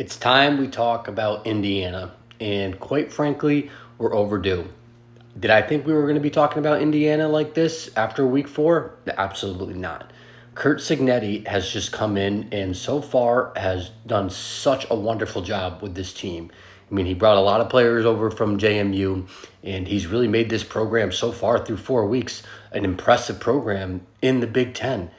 It's time we talk about Indiana, and quite frankly, we're overdue. Did I think we were going to be talking about Indiana like this after week four? Absolutely not. Kurt Signetti has just come in and so far has done such a wonderful job with this team. I mean, he brought a lot of players over from JMU, and he's really made this program so far through 4 weeks an impressive program in the Big Ten.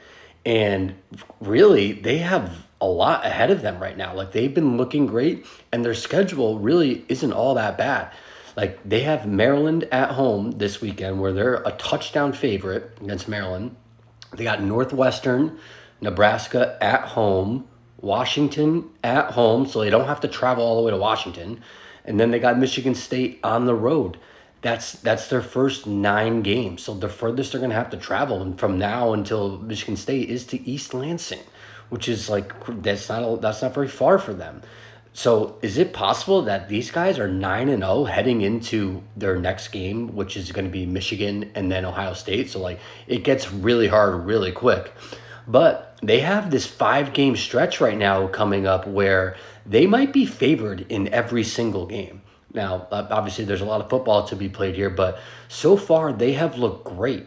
And really, they have a lot ahead of them right now. Like, they've been looking great, and their schedule really isn't all that bad. Like, they have Maryland at home this weekend, where they're a touchdown favorite against Maryland. They got Northwestern, Nebraska at home, Washington at home, so they don't have to travel all the way to Washington. And then they got Michigan State on the road. That's their first 9 games. So the furthest they're going to have to travel and from now until Michigan State is to East Lansing, which is like that's not very far for them. So is it possible that these guys are 9-0 heading into their next game, which is going to be Michigan and then Ohio State? So like it gets really hard really quick. But they have this 5 game stretch right now coming up where they might be favored in every single game. Now, obviously, there's a lot of football to be played here, but so far they have looked great.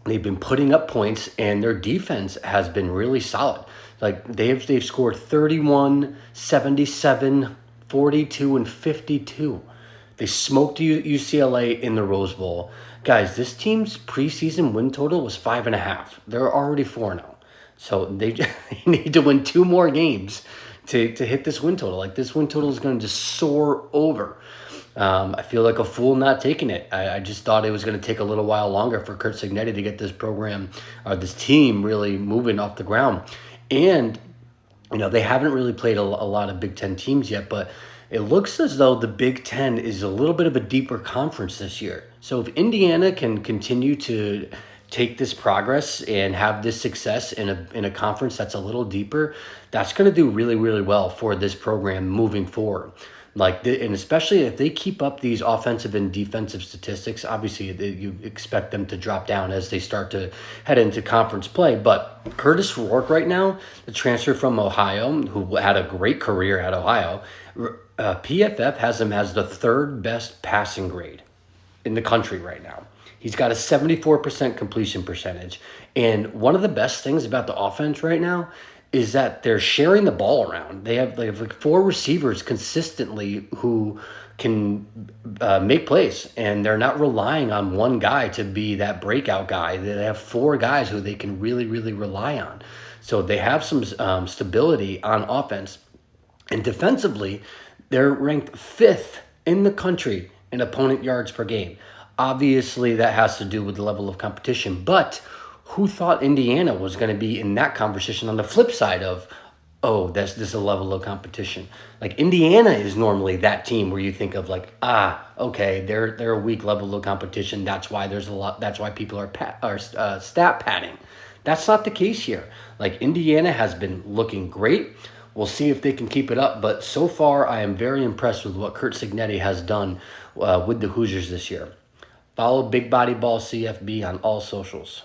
They've been putting up points, and their defense has been really solid. Like they've scored 31, 77, 42, and 52. They smoked UCLA in the Rose Bowl. Guys, this team's preseason win total was 5.5. They're already 4-0. So they need to win 2 more games to hit this win total. Like, this win total is going to just soar over. I feel like a fool not taking it. I just thought it was going to take a little while longer for Kurt Signetti to get this program, or this team, really moving off the ground. And, they haven't really played a lot of Big Ten teams yet, but it looks as though the Big Ten is a little bit of a deeper conference this year. So if Indiana can continue to take this progress and have this success in a conference that's a little deeper, that's going to do really, really well for this program moving forward. And especially if they keep up these offensive and defensive statistics, obviously you expect them to drop down as they start to head into conference play. But Curtis Rourke right now, the transfer from Ohio, who had a great career at Ohio, PFF has him as the 3rd best passing grade in the country right now. He's got a 74% completion percentage. And one of the best things about the offense right now is that they're sharing the ball around. They have like 4 receivers consistently who can make plays, and they're not relying on one guy to be that breakout guy. They have 4 guys who they can really, really rely on. So they have some stability on offense. And defensively, they're ranked 5th in the country in opponent yards per game. Obviously, that has to do with the level of competition, but who thought Indiana was going to be in that conversation on the flip side of, oh, this is a level of competition? Like, Indiana is normally that team where you think of like, okay, they're a weak level of competition. That's why there's a lot. That's why people are stat padding. That's not the case here. Like, Indiana has been looking great. We'll see if they can keep it up. But so far, I am very impressed with what Kurt Signetti has done with the Hoosiers this year. Follow Big Body Ball CFB on all socials.